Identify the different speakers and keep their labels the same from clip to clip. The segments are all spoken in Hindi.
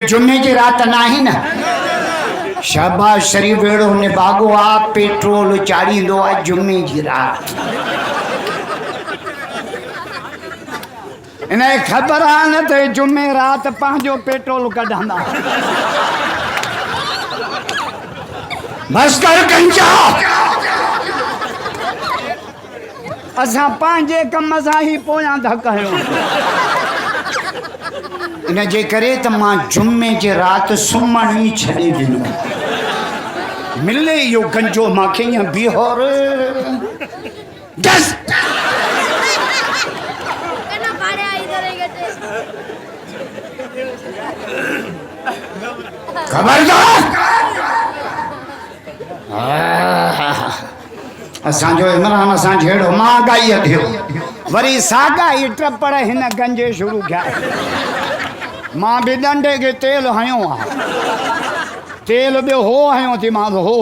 Speaker 1: जुम्मे की रात ना ही ना शाबाश शरीफ वेड़ो ने बागो आप पेट्रोल चाड़ी दो आज जुम्मे की रात इन्हें खबर आने थे जुम्मे रात पांचो पेट्रोल कढ़ाना बस कर कंचा असा पांजे कम सां ही पोयां धक हयो इन जे करे त मां जुम्मे जे रात सुमण ही छॾे ॾिनो मिले इहो गंजो मांखे ईअं बीहोर दस खबरदार असांजो इमरान सां जहिड़ो महागाई थियो वरी सागाई टपर हिन गंजे शुरू कया मां भी डंडे के तेल हयो तेल बि हो हयो थी मां हो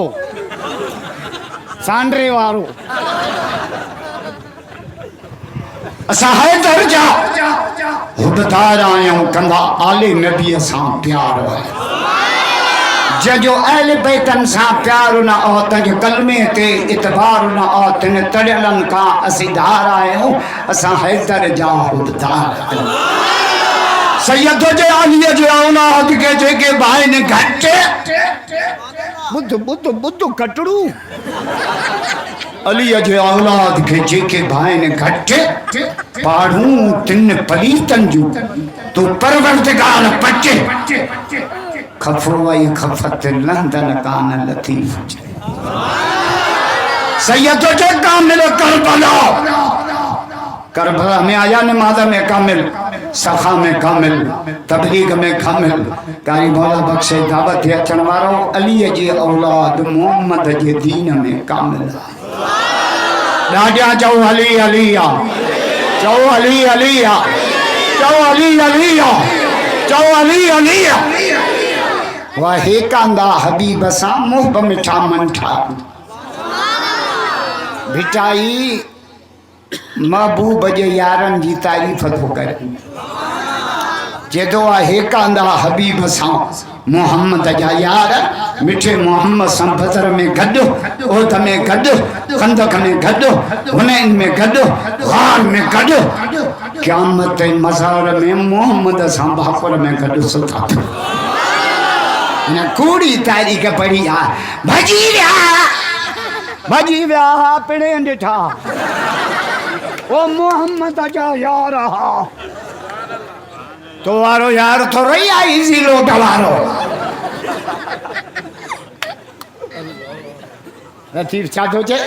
Speaker 1: सांडरे वारो असां हैदर जा हुबदार आहियूं कंदा आले नबी सां प्यार जो अहल बैतन सां प्यार न हो तंहिंजे कलमे ते इतबार न हो तिन तड़ियलनि खां असीदार आहियूं असां हैदर जा हुबदार सैयद जे आलिया जे औलाद के जेके भाई ने घटे बुद्ध बुद्ध बुद्ध कटड़ू अली जे औलाद के जेके भाई ने घटे पाड़ू तिन पलीतन जो तू परवरदिगार पचे खफवाई खफत लंदन कान लतीफ सैयद जे कामिल करबला में आया नमाज में कामिल सखा में कामिल तबलीग में कामिल कारी मौला बख्शे दावत अचण वारो अली जी औलाद मोहम्मद जे दीन में कामिल राजा चौ अली अलिया चौ अली अलिया चौ अली अलिया चौ अली अलिया वाहे कांदा हबीब सा मुहब मिठा मंठा भिटाई महबूब जे यारन जी तारीफ थो करे जेदो आहे कांदा हबीब सां मोहम्मद जा यार मिठे मोहम्मद सां बदर में गॾु ओद में गॾु खंदक में गॾु हुनैन में गॾु गार में गॾु क़यामत मज़ार में मोहम्मद सां भाकुर में गॾु सुता न कूड़ी तारीख पढ़ी आ भजी विया पिणे ॾिठा ओ मोहम्मद जा यार तो वारो यार तो रही आई सी लोट वारो लतीफ छा थो चए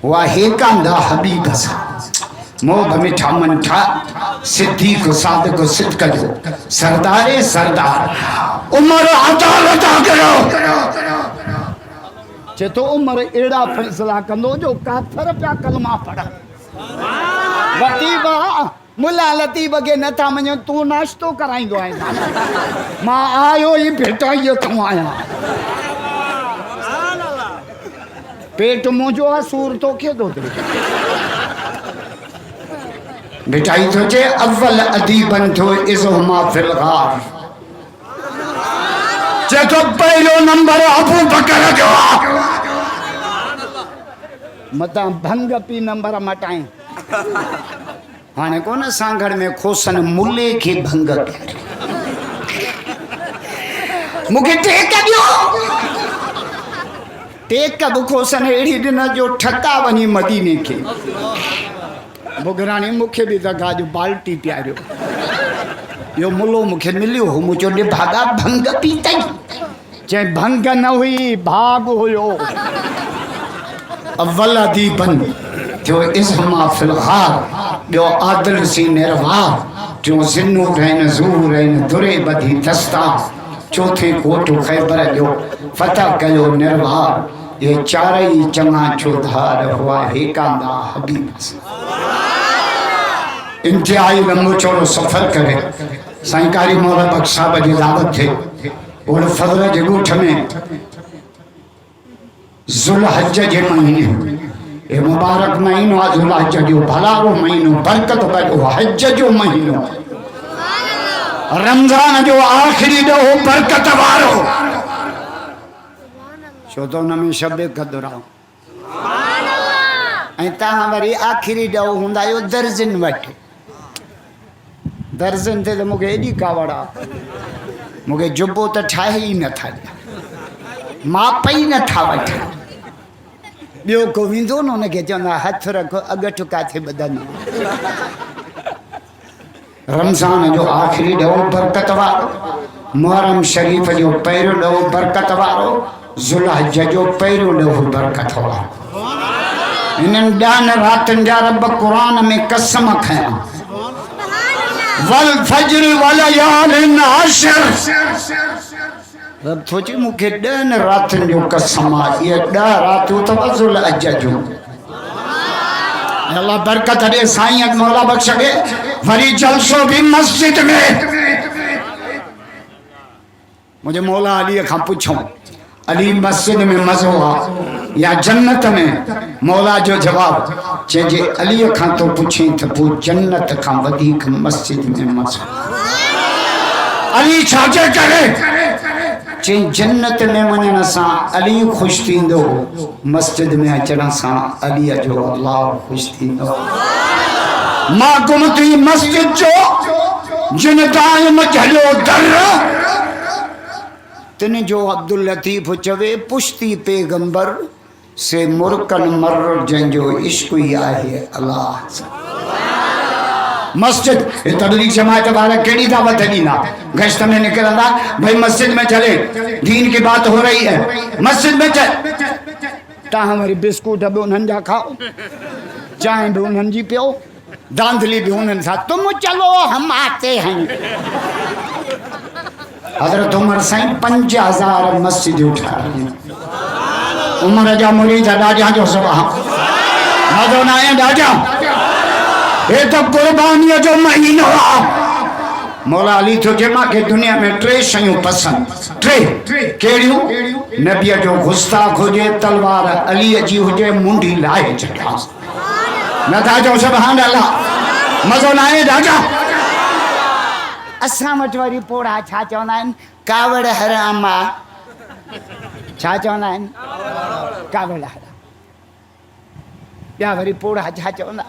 Speaker 1: वाहे कांदा हबीब सा मोह मिठा मंठा सिद्दीक सादिक सिद्क जो सरदारे सरदार उमर अदालत करो चेतो उमर एड़ा फैसला कंदो जो काफर पिया कलमा पढ़ लतीबा मुला लतीब के नथा मञो तू नाश्तो कराईंदो आहे मां आयो ही भेटाई तूं आया पेट मुंहिंजो आहे सूर तो खे दो भेटाई तो जे अव्वल अदीबन थो इज़हुमा फिल गार जे तो पहलो नंबर अबू बकर जो मता भंग पी नंबर मटाई हाने कोन सांगड़ में खोसन मुल्ले के भंग मुके टेक दियो टेक अब खोसन एड़ी दिन जो ठका वनी मदीने के बुगरानी मुखे भी दगा जो बाल्टी प्यारो यो मुल्लो मुखे मिलियो हो मुझो ने भागा भंग पीतई जे भंग न हुई भाग होयो अव्वल अदीबन जो इज़हुमा फिल गार जो आदिल सी निर्वार जो जिन्नू रहन ज़ूर रहन दुरे बधी दस्ता चौथे कोट खैबर जो फतह कयो निर्वार ये चारई चंगा चौधार हुआ हे कांदा हबीब इंतहाई लंबो चौड़ो सफर करे साईं मौला बख्श साहब जी दावत थे और फजल जे ॻोठ में ज़ुल्हज जे महीने ए मुबारक महीनो आहे ज़ुल्हज जो भलारो महीनो बरकत वारो हज जो महीनो रमज़ान जो आखिरी ॾोहो बरकत वारो छो तो हुन में शब क़द्र आहे ऐं तव्हां वरी आखिरी ॾोहो हूंदा आहियो दर्जन वटि दर्जन ते त मूंखे एॾी कावड़ आहे मूंखे जुबो त ठाहे ई नथा ॾिया माप ई नथा वठनि ॿियो को वेंदो न हुनखे चवंदा हथ रखो अगठु काथे ॿधंदो रमज़ान जो आखिरी ॾोहो बरकत वारो मुहर्रम शरीफ़ जो पहिरियों ॾोहो बरकत वारो ज़ुल्हज जो पहिरियों ॾोहो बरकत वारो हिननि 10 रातिनि जा रब क़ुरान में कसम खयां वल फज्र वलयालिन अश्र रब सोचे मूंखे 10 रातिनि जो कसम आहे इहे 10 रातियूं अथव ज़ुल्हज जो अल्लाह बरकत दे साईं मौला बख्श दे वरी जलसो भी मस्जिद में मुझे मौला अली खां पुछो अली मस्जिद में मज़ो आ या जन्नत में मौला जो जवाब जे अली खां तो पुछी त पो जन्नत खां वधीक मस्जिद में मज़ो अली छाजे करे चे जन्नत में वञण सां अली ख़ुश थींदो मस्जिद में अचण सां अली जो अल्लाह ख़ुश थींदो मां गुमती मस्जिद जो जिन दाइम झलियो दर तिन जो अब्दुल लतीफ़ चवे पुश्ती पैगंबर से मुरकन मर जंहिंजो इश्क ही आहे अल्लाह मस्जिद तबलीग जमात वाला केड़ी दावत ॾींदा गश्त में निकलंदा भाई मस्जिद में चले दीन की बात हो रही है मस्जिद में चल तव्हां वरी बिस्कुट बि उन्हनि जा खाओ चांहि बि उन्हनि जी पियो धांधली भी उन्हनि सां तुम चलो हम आते हैं हज़रत उमर साईं 5000 मस्जिद उठाई उमर जा मुरीद ॾाढा जो सुभाउ मज़ो न आहे ॾाढा ये तो कुर्बानी जो महीनो आहे मौला अली तो जे मांखे दुनिया में 3 शयूं पसंद 3 कहिड़ियूं नबीअ जो गुस्ताख हुजे तलवार अली जी हुजे मुंडी लाहे छॾियां नथा चओ सुभान अल्लाह मज़ो न आहे ॾाढा असां वटि वरी पोड़ा छा चवंदा आहिनि कावड़ हराम आहे छा चवंदा आहिनि कावड़ हराम ॿिया वरी पोड़ा छा चवंदा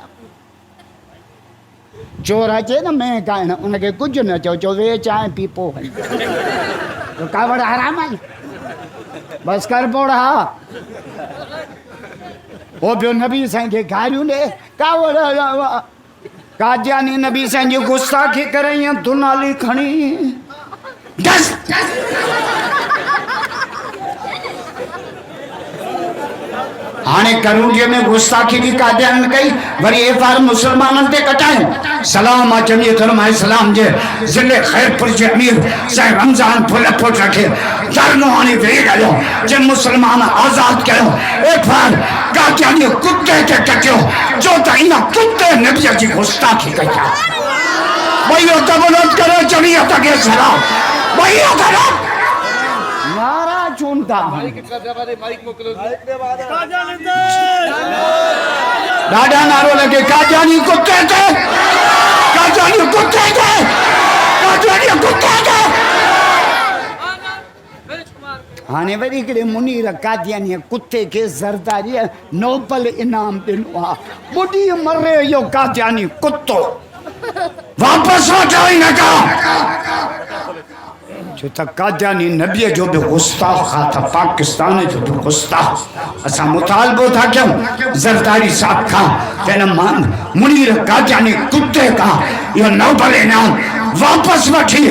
Speaker 1: चोर अचे न मैं खाइण उनखे कुझु न चओ चओ वे चांहि पी पोइ वञ तो कावड़ हराम आहे बसि कर पोड़ा वो पियो नबी साईं खे गारियूं ॾे कावड़ कादियानी नबी साईं जी गुस्ताखी करे ईअं दुनाली खणी हाणे करूंजे में गुस्ताखी भी कादियान कई वरी एफआर मुसलमानन ते कटायो सलाम आ जमीयत उलमा इस्लाम जे जिले खैरपुर जे अमीर साईं रमजान फुलपुर रखे दरनोहानी वे गयो जे मुसलमान आजाद कयो एफआर कादियानी कुत्ते के कटियो जो त इन कुत्ते नबी जी गुस्ताखी कई भईयो कबूलत करो जमीयत के सलाम भईयो करो नारा चुनता दादा नारो लगे कादियानी कुत्ते के कादियानी कुत्ते के कादियानी कुत्ते के हाने वरी हिकिड़े मुनीर कादियानी कुत्ते के ज़रदारी नोबल इनाम ॾिनो आहे ॿुॾी मरे इहो कादियानी कुत्तो वापसि वठो हिन खां जो त कादियानी नबीअ जो बि गुस्ताख आहे त पाकिस्तान जो बि गुस्ताख असां मुतालबो था कयूं ज़रदारी साहब खां त हिन मुनीर कादियानी कुत्ते खां इहो नोबल इनाम वापसि वठी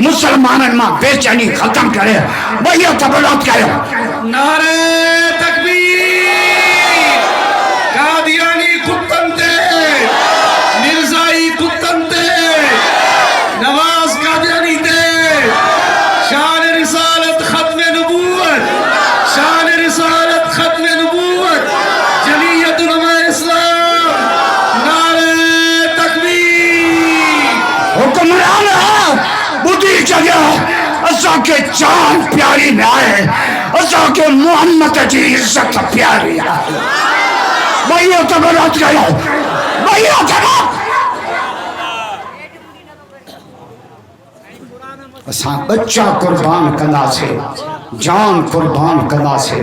Speaker 1: मुसलमाननि मां बेचैनी ख़तम करे भईया कबूलत कयो
Speaker 2: नारे तकबीर कादियानी कुत्तन ते मिर्जाई कुत्तन ते नवाज कादियानी ते शान रिसालत खत्म नबूवत शान रिसालत खत्म नबूवत जमीयत उलमा इस्लाम नारे तकबीर
Speaker 1: हुक्मरान बुद्धि जगह असा के जान प्यारी न आहे असा के मोहम्मद जी इज्जत प्यारी आहे भईया कबूलत कयो भईया करो असां बच्चा कुर्बान कंदासे, जान कुर्बान कंदासे,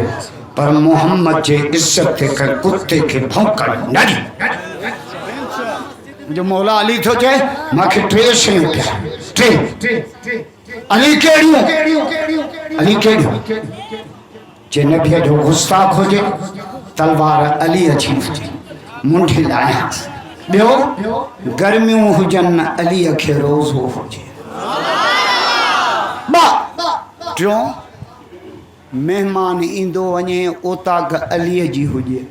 Speaker 1: पर मोहम्मद जे इज्जत ते कर कुत्ते के भौंकण न ॾी। जो मौला अली थो चए मूंखे टे शयूं पिया, टे अली कहिड़ियूं, अली कहिड़ियूं? जे नबीअ जो गुस्ताख हुजे तलवार अली अची हुजे मुंडी लाहियांसि, ॿियो गर्मियूं हुजनि अलीअ खे रोज़ो हुजे, टियों महिमान ईंदो वञे ओताक अलीअ जी हुजे।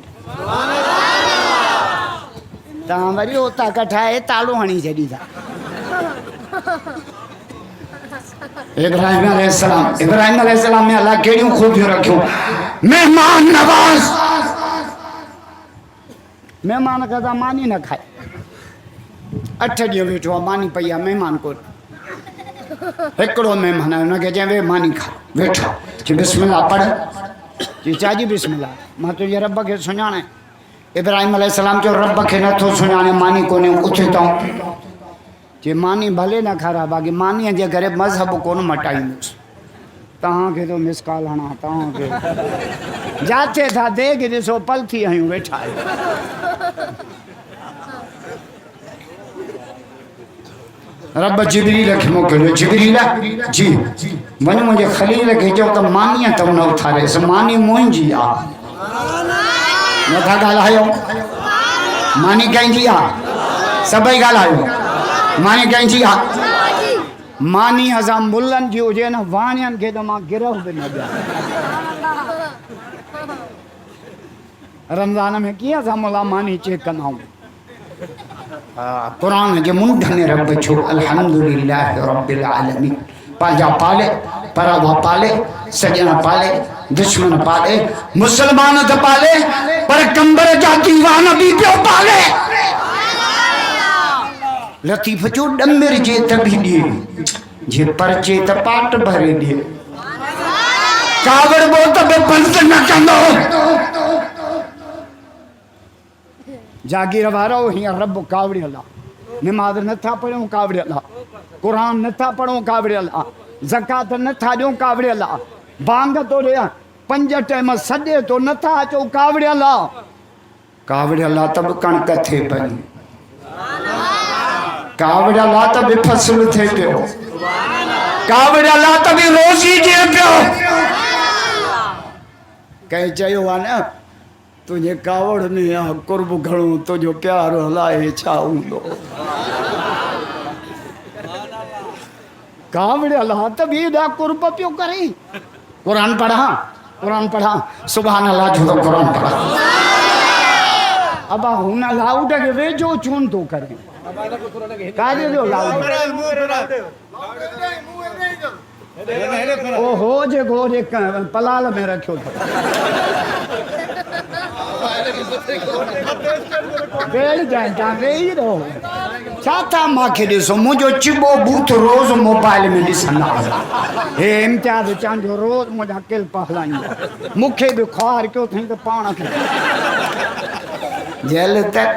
Speaker 1: तव्हां वरी ओताक ठाहे तालो हणी छॾींदा। इब्राहिम अलैहिस्सलाम में अल्लाह कहिड़ियूं खूबियूं रखियूं? मेहमान नवाज़। महिमान का मानी न खाए, 8 ॾींहं वेठो आहे, मानी पई आहे, महिमान कोन। हिकिड़ो महिमान आहे, हुनखे चए वे मानी खा, वेठो चई बिस्मिल्लाह पढ़, चई चाजी बिस्मिल्लाह, मां तुंहिंजे रब खे सुञाणे। इब्राहिम अलैहिस्सलाम चयो रब खे नथो सुञाणे, मानी कोन्हे, उथे तां चई मानी भले न खारा, बाक़ी मानीअ जे करे मज़हब कोन मटाईंदुसि। तव्हांखे तो मिस कॉल हणा, तव्हांखे जाथे था देख ॾिसो पल थी आहियूं वेठा आहियूं। रब जिबरील खे मोकिलियो, जिबरील जी वञ मुंहिंजे ख़लील खे चओ त मानीअ त न उथारेसि, मानी मुंहिंजी आहे, नथा ॻाल्हायो? मानी कंहिंजी आहे? सभई ॻाल्हायो, मानी कंहिंजी आहे? मानी असां मुल्लनि जी हुजे न वाणियनि खे त मां गिरह बि न ॾियां। रमज़ान में कीअं असां मुला मानी चेक कंदा आहियूं? कुरान जे मुंड में रब छो अल्हम्दुलिल्लाह रब्बिल आलमीन, पंहिंजा पाले, परावा पाले, सॼण पाले, दुश्मन पाले, मुसलमान त पाले, पर कंबर जा दीवान बि पियो पाले। लतीफ़ जो ॾमिर जे त बि ॾिए, जे परचे त पाट भरे ॾिए, कावड़ बो त बि बंद न कंदो। जागीर वारो हीअं रब कावड़ियल आहे, निमाज़ नथा पढ़ूं कावड़ियल आहे, क़ुरान नथा पढ़ूं कावड़ियल आहे, ज़कात नथा ॾियूं कावड़ियल आहे, बांग तो ॾियां 5 टाइम सॾे तो नथा अचो कावड़ियल आहे। कावड़ियल आहे त बि कणक थिए पई, कावड़ियल आहे त बि फसल थिए पियो, कावड़ियल आहे त बि रोज़ी ॾिए पियो। कंहिं चयो आहे न तुझे कावड़ में आ कुर्ब घणो, तुझो प्यार हलाए छा हूंदो। कावड़ियल आहे त बि एॾा कुर्ब पियो करे। कुरान पढ़ा सुभान अल्लाह जो कुरान पढ़ा। अब हुन लाउड खे वेझो चून थो करे, काजे जो लाउड? ओ हो जे गोरे पलाल में रखियो था। बेड़ जाए तव्हां वेही रहो, छा था मूंखे ॾिसो, मुंहिंजो चिॿो बूथ रोज़ मोबाइल में ॾिसंदा। हे इम्तियाज़ चांजो रोज़ मुंहिंजा किल्प हलाईंदा, मूंखे बि ख़्वार कयो अथई त पाण खे जेल तक